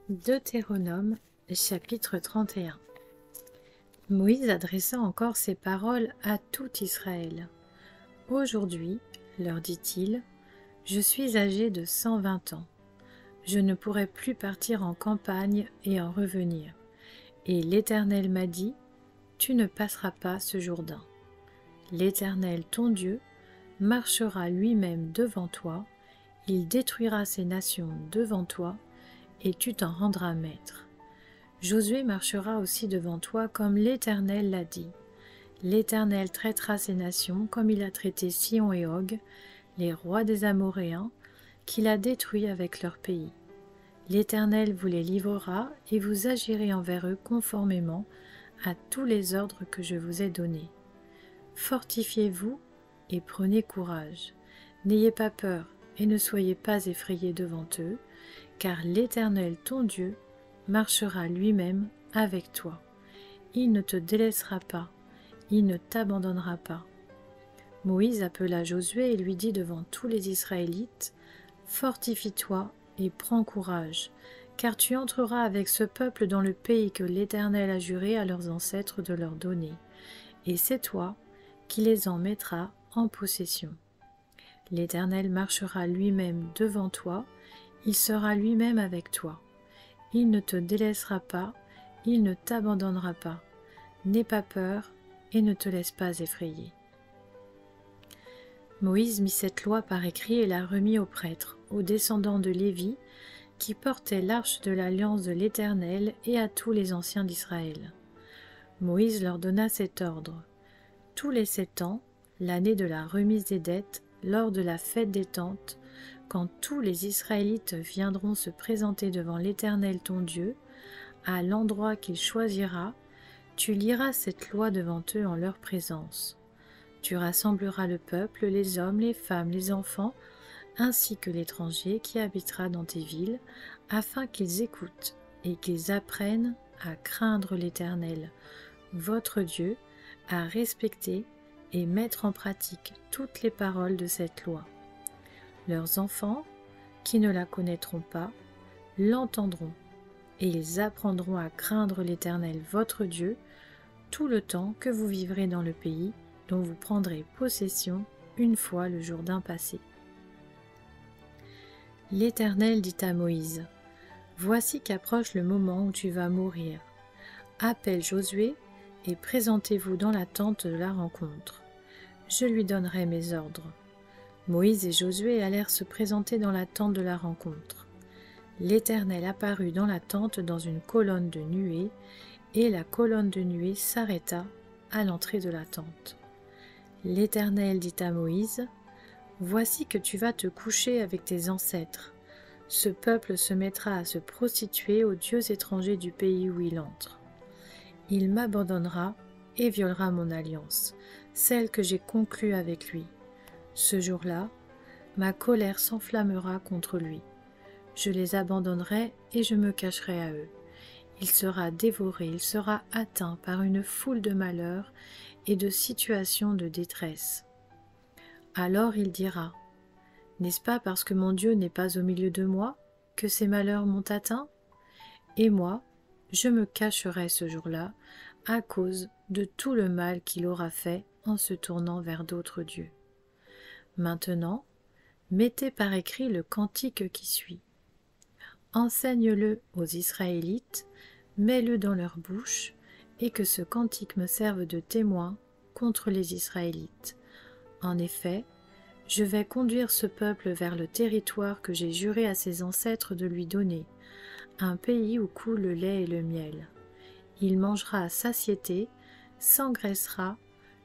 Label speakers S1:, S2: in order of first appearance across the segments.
S1: Deutéronome, chapitre 31. Moïse adressa encore ces paroles à tout Israël. « Aujourd'hui, leur dit-il, je suis âgé de 120 ans. Je ne pourrai plus partir en campagne et en revenir. Et l'Éternel m'a dit, tu ne passeras pas ce Jourdain. L'Éternel, ton Dieu, marchera lui-même devant toi, il détruira ces nations devant toi, et tu t'en rendras maître. Josué marchera aussi devant toi comme l'Éternel l'a dit. L'Éternel traitera ces nations comme il a traité Sihon et Og, les rois des Amoréens, qu'il a détruits avec leur pays. L'Éternel vous les livrera et vous agirez envers eux conformément à tous les ordres que je vous ai donnés. Fortifiez-vous et prenez courage. N'ayez pas peur et ne soyez pas effrayés devant eux, car l'Éternel ton Dieu marchera lui-même avec toi. Il ne te délaissera pas, il ne t'abandonnera pas. Moïse appela Josué et lui dit devant tous les Israélites, « Fortifie-toi et prends courage, car tu entreras avec ce peuple dans le pays que l'Éternel a juré à leurs ancêtres de leur donner, et c'est toi qui les en mettras en possession. L'Éternel marchera lui-même devant toi, il sera lui-même avec toi. Il ne te délaissera pas, il ne t'abandonnera pas. N'aie pas peur et ne te laisse pas effrayer. » Moïse mit cette loi par écrit et la remit aux prêtres, aux descendants de Lévi, qui portaient l'arche de l'alliance de l'Éternel, et à tous les anciens d'Israël. Moïse leur donna cet ordre. Tous les 7 ans, l'année de la remise des dettes, lors de la fête des tentes, quand tous les Israélites viendront se présenter devant l'Éternel ton Dieu, à l'endroit qu'il choisira, tu liras cette loi devant eux en leur présence. Tu rassembleras le peuple, les hommes, les femmes, les enfants, ainsi que l'étranger qui habitera dans tes villes, afin qu'ils écoutent et qu'ils apprennent à craindre l'Éternel, votre Dieu, à respecter et mettre en pratique toutes les paroles de cette loi. Leurs enfants, qui ne la connaîtront pas, l'entendront, et ils apprendront à craindre l'Éternel votre Dieu tout le temps que vous vivrez dans le pays dont vous prendrez possession une fois le Jourdain passé. L'Éternel dit à Moïse, « Voici qu'approche le moment où tu vas mourir. Appelle Josué et présentez-vous dans la tente de la rencontre. Je lui donnerai mes ordres. » Moïse et Josué allèrent se présenter dans la tente de la rencontre. L'Éternel apparut dans la tente dans une colonne de nuée, et la colonne de nuée s'arrêta à l'entrée de la tente. L'Éternel dit à Moïse, « Voici que tu vas te coucher avec tes ancêtres. Ce peuple se mettra à se prostituer aux dieux étrangers du pays où il entre. Il m'abandonnera et violera mon alliance, celle que j'ai conclue avec lui. Ce jour-là, ma colère s'enflammera contre lui. Je les abandonnerai et je me cacherai à eux. Il sera dévoré, il sera atteint par une foule de malheurs et de situations de détresse. Alors il dira, « N'est-ce pas parce que mon Dieu n'est pas au milieu de moi que ces malheurs m'ont atteint? Et moi, je me cacherai ce jour-là à cause de tout le mal qu'il aura fait en se tournant vers d'autres dieux. » Maintenant, mettez par écrit le cantique qui suit. Enseigne-le aux Israélites, mets-le dans leur bouche, et que ce cantique me serve de témoin contre les Israélites. En effet, je vais conduire ce peuple vers le territoire que j'ai juré à ses ancêtres de lui donner, un pays où coule le lait et le miel. Il mangera à satiété, s'engraissera,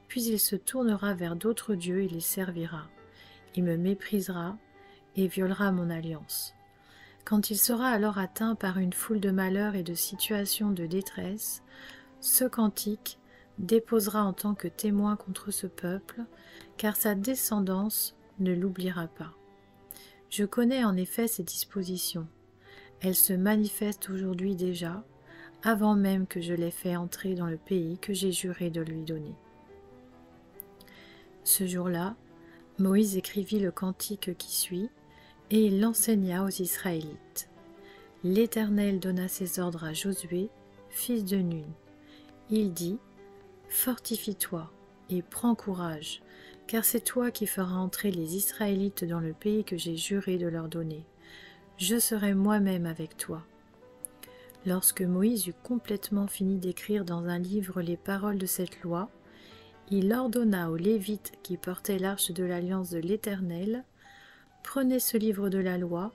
S1: puis il se tournera vers d'autres dieux et les servira. Il me méprisera et violera mon alliance. Quand il sera alors atteint par une foule de malheurs et de situations de détresse, ce cantique déposera en tant que témoin contre ce peuple, car sa descendance ne l'oubliera pas. Je connais en effet ses dispositions. Elles se manifestent aujourd'hui déjà, avant même que je l'ai fait entrer dans le pays que j'ai juré de lui donner. » Ce jour-là, Moïse écrivit le cantique qui suit, et il l'enseigna aux Israélites. l'Éternel donna ses ordres à Josué, fils de Nun. Il dit, « Fortifie-toi et prends courage, car c'est toi qui feras entrer les Israélites dans le pays que j'ai juré de leur donner. Je serai moi-même avec toi. » Lorsque Moïse eut complètement fini d'écrire dans un livre les paroles de cette loi, il ordonna aux Lévites qui portaient l'arche de l'alliance de l'Éternel, « Prenez ce livre de la loi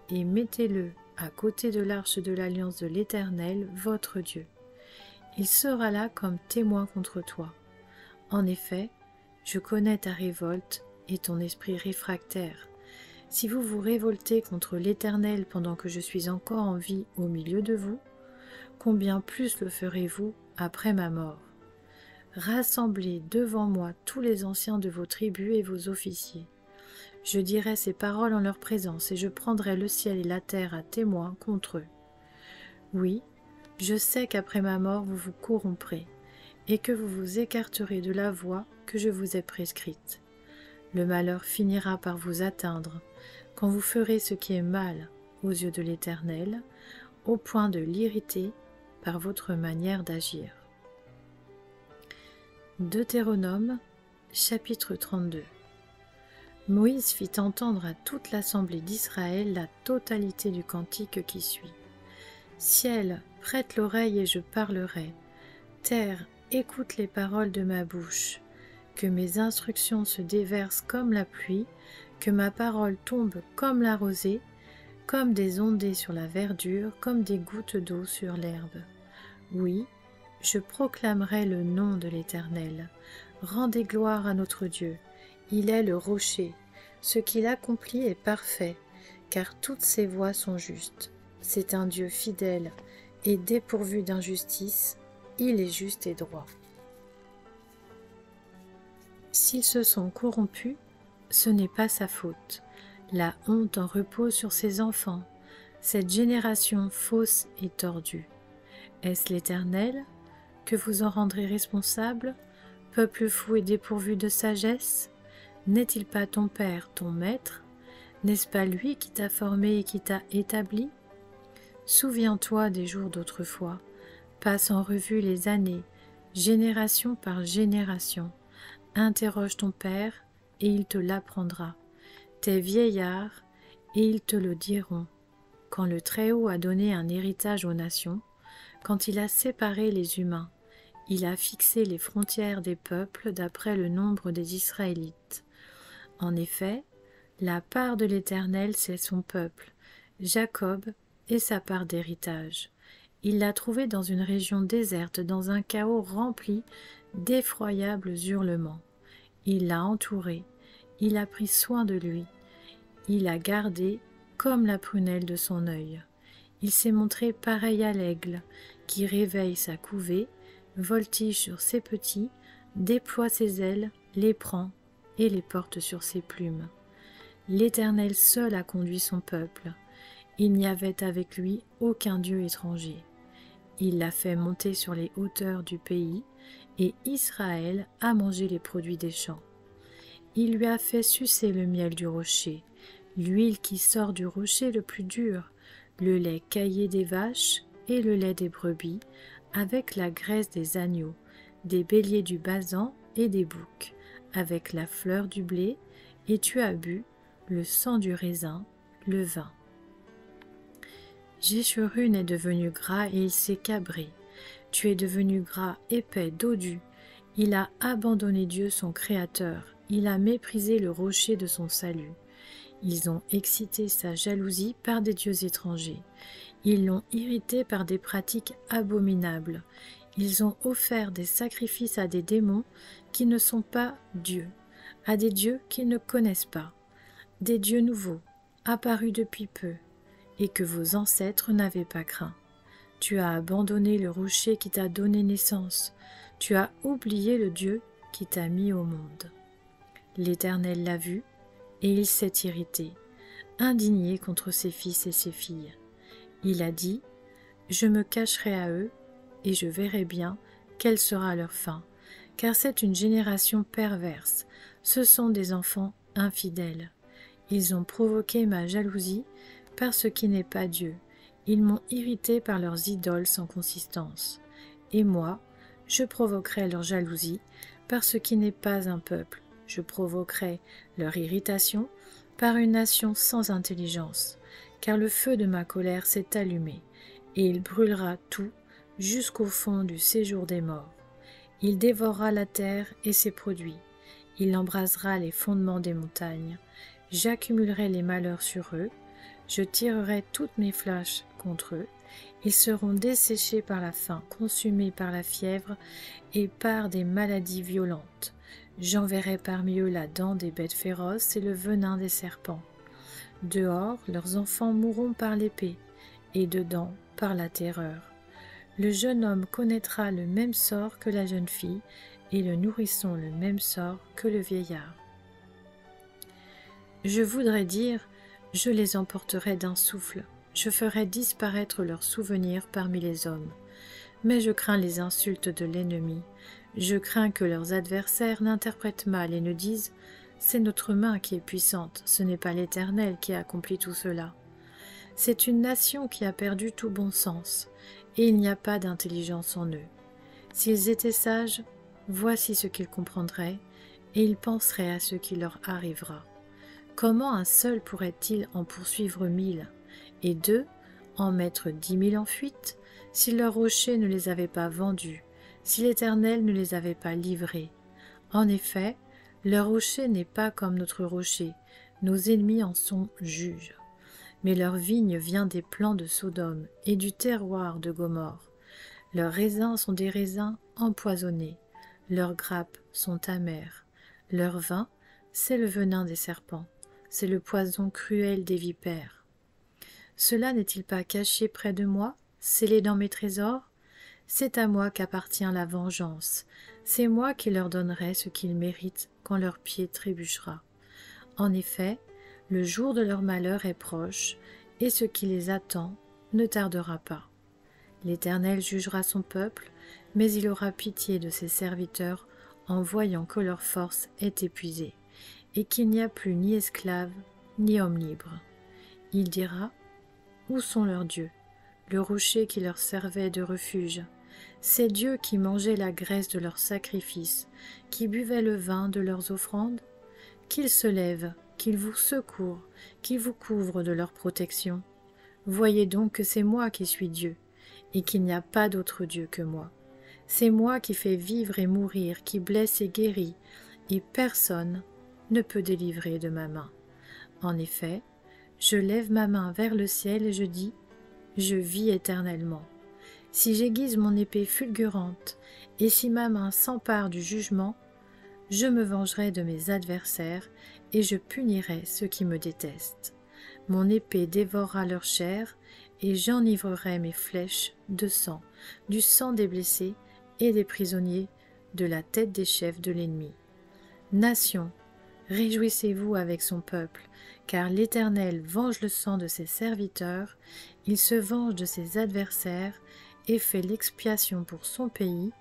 S1: et mettez-le à côté de l'arche de l'alliance de l'Éternel, votre Dieu. Il sera là comme témoin contre toi. En effet, je connais ta révolte et ton esprit réfractaire. Si vous vous révoltez contre l'Éternel pendant que je suis encore en vie au milieu de vous, combien plus le ferez-vous après ma mort? Rassemblez devant moi tous les anciens de vos tribus et vos officiers. Je dirai ces paroles en leur présence et je prendrai le ciel et la terre à témoin contre eux. Oui, je sais qu'après ma mort vous vous corromprez et que vous vous écarterez de la voie que je vous ai prescrite. Le malheur finira par vous atteindre quand vous ferez ce qui est mal aux yeux de l'Éternel, au point de l'irriter par votre manière d'agir. Deutéronome, chapitre 32. Moïse fit entendre à toute l'assemblée d'Israël la totalité du cantique qui suit. Ciel, prête l'oreille et je parlerai. Terre, écoute les paroles de ma bouche. Que mes instructions se déversent comme la pluie, que ma parole tombe comme la rosée, comme des ondées sur la verdure, comme des gouttes d'eau sur l'herbe. Oui, je proclamerai le nom de l'Éternel. Rendez gloire à notre Dieu. Il est le rocher. Ce qu'il accomplit est parfait, car toutes ses voies sont justes. C'est un Dieu fidèle et dépourvu d'injustice. Il est juste et droit. S'ils se sont corrompus, ce n'est pas sa faute. La honte en repose sur ses enfants. Cette génération fausse et tordue. Est-ce l'Éternel que vous en rendrez responsable, peuple fou et dépourvu de sagesse? N'est-il pas ton père, ton maître? N'est-ce pas lui qui t'a formé et qui t'a établi? Souviens-toi des jours d'autrefois, passe en revue les années, génération par génération. Interroge ton père et il te l'apprendra, tes vieillards et ils te le diront. Quand le Très-Haut a donné un héritage aux nations, quand il a séparé les humains, il a fixé les frontières des peuples d'après le nombre des Israélites. En effet, la part de l'Éternel, c'est son peuple, Jacob et sa part d'héritage. Il l'a trouvé dans une région déserte, dans un chaos rempli d'effroyables hurlements. Il l'a entouré, il a pris soin de lui, il a gardé comme la prunelle de son œil. Il s'est montré pareil à l'aigle, qui réveille sa couvée, voltige sur ses petits, déploie ses ailes, les prend et les porte sur ses plumes. L'Éternel seul a conduit son peuple. Il n'y avait avec lui aucun dieu étranger. Il l'a fait monter sur les hauteurs du pays, et Israël a mangé les produits des champs. Il lui a fait sucer le miel du rocher, l'huile qui sort du rocher le plus dur, le lait caillé des vaches et le lait des brebis, avec la graisse des agneaux, des béliers du Basan et des boucs, avec la fleur du blé, et tu as bu le sang du raisin, le vin. Jéshurun est devenu gras et il s'est cabré. Tu es devenu gras, épais, dodu. Il a abandonné Dieu son Créateur. Il a méprisé le rocher de son salut. Ils ont excité sa jalousie par des dieux étrangers. Ils l'ont irrité par des pratiques abominables. Ils ont offert des sacrifices à des démons qui ne sont pas dieux, à des dieux qu'ils ne connaissent pas, des dieux nouveaux, apparus depuis peu, et que vos ancêtres n'avaient pas craint. Tu as abandonné le rocher qui t'a donné naissance, tu as oublié le Dieu qui t'a mis au monde. L'Éternel l'a vu, et il s'est irrité, indigné contre ses fils et ses filles. Il a dit, « Je me cacherai à eux, et je verrai bien quelle sera leur fin, car c'est une génération perverse, ce sont des enfants infidèles. Ils ont provoqué ma jalousie par ce qui n'est pas Dieu. Ils m'ont irrité par leurs idoles sans consistance. Et moi, je provoquerai leur jalousie par ce qui n'est pas un peuple. Je provoquerai leur irritation par une nation sans intelligence, car le feu de ma colère s'est allumé, et il brûlera tout jusqu'au fond du séjour des morts. Il dévorera la terre et ses produits. Il embrasera les fondements des montagnes. J'accumulerai les malheurs sur eux. Je tirerai toutes mes flèches contre eux. Ils seront desséchés par la faim, consumés par la fièvre et par des maladies violentes. J'enverrai parmi eux la dent des bêtes féroces et le venin des serpents. Dehors, leurs enfants mourront par l'épée, et dedans par la terreur. Le jeune homme connaîtra le même sort que la jeune fille, et le nourrisson le même sort que le vieillard. Je voudrais dire, je les emporterai d'un souffle, je ferai disparaître leurs souvenirs parmi les hommes. Mais je crains les insultes de l'ennemi, je crains que leurs adversaires n'interprètent mal et ne disent « c'est notre main qui est puissante, ce n'est pas l'Éternel qui a accompli tout cela ». C'est une nation qui a perdu tout bon sens, et il n'y a pas d'intelligence en eux. S'ils étaient sages, voici ce qu'ils comprendraient, et ils penseraient à ce qui leur arrivera. Comment un seul pourrait-il en poursuivre 1000, et deux en mettre 10 000 en fuite, si leur rocher ne les avait pas vendus, si l'Éternel ne les avait pas livrés? En effet, leur rocher n'est pas comme notre rocher, nos ennemis en sont juges. Mais leur vigne vient des plants de Sodome et du terroir de Gomorrhe. Leurs raisins sont des raisins empoisonnés, leurs grappes sont amères, leur vin, c'est le venin des serpents, c'est le poison cruel des vipères. Cela n'est-il pas caché près de moi, scellé dans mes trésors? C'est à moi qu'appartient la vengeance, c'est moi qui leur donnerai ce qu'ils méritent quand leur pied trébuchera. En effet, le jour de leur malheur est proche, et ce qui les attend ne tardera pas. L'Éternel jugera son peuple, mais il aura pitié de ses serviteurs en voyant que leur force est épuisée, et qu'il n'y a plus ni esclaves, ni hommes libres. Il dira, où sont leurs dieux, le rocher qui leur servait de refuge, ces dieux qui mangeaient la graisse de leurs sacrifices, qui buvaient le vin de leurs offrandes? Qu'ils se lèvent, qu'ils vous secourent, qu'ils vous couvrent de leur protection. Voyez donc que c'est moi qui suis Dieu, et qu'il n'y a pas d'autre Dieu que moi. C'est moi qui fais vivre et mourir, qui blesse et guérit, et personne ne peut délivrer de ma main. En effet, je lève ma main vers le ciel et je dis, je vis éternellement. Si j'aiguise mon épée fulgurante, et si ma main s'empare du jugement, je me vengerai de mes adversaires, et je punirai ceux qui me détestent. Mon épée dévorera leur chair, et j'enivrerai mes flèches de sang, du sang des blessés et des prisonniers, de la tête des chefs de l'ennemi. Nation, réjouissez-vous avec son peuple, car l'Éternel venge le sang de ses serviteurs, il se venge de ses adversaires, et fait l'expiation pour son pays,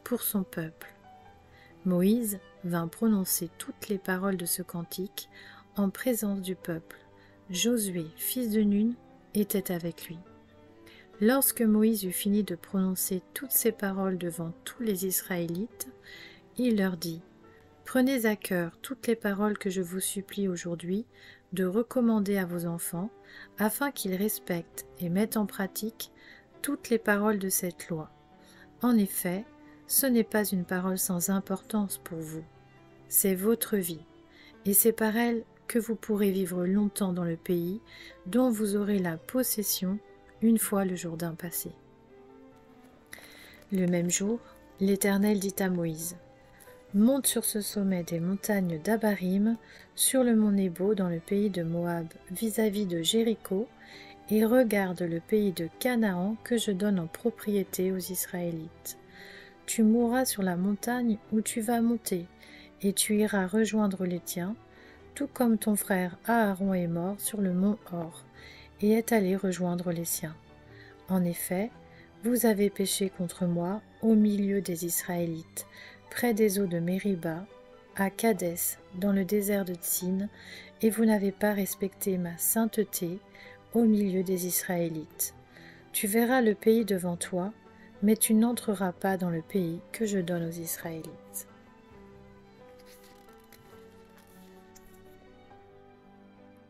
S1: pour son peuple. Moïse vint prononcer toutes les paroles de ce cantique en présence du peuple. Josué, fils de Nun, était avec lui. Lorsque Moïse eut fini de prononcer toutes ces paroles devant tous les Israélites, il leur dit, « Prenez à cœur toutes les paroles que je vous supplie aujourd'hui de recommander à vos enfants, afin qu'ils respectent et mettent en pratique toutes les paroles de cette loi. En effet, ce n'est pas une parole sans importance pour vous. C'est votre vie, et c'est par elle que vous pourrez vivre longtemps dans le pays dont vous aurez la possession une fois le Jourdain passé. » Le même jour, l'Éternel dit à Moïse, « Monte sur ce sommet des montagnes d'Abarim, sur le mont Nebo dans le pays de Moab, vis-à-vis de Jéricho, et regarde le pays de Canaan que je donne en propriété aux Israélites. Tu mourras sur la montagne où tu vas monter, et tu iras rejoindre les tiens, tout comme ton frère Aaron est mort sur le mont Hor, et est allé rejoindre les siens. En effet, vous avez péché contre moi au milieu des Israélites, près des eaux de Mériba, à Kadès, dans le désert de Tsin, et vous n'avez pas respecté ma sainteté au milieu des Israélites. Tu verras le pays devant toi, mais tu n'entreras pas dans le pays que je donne aux Israélites.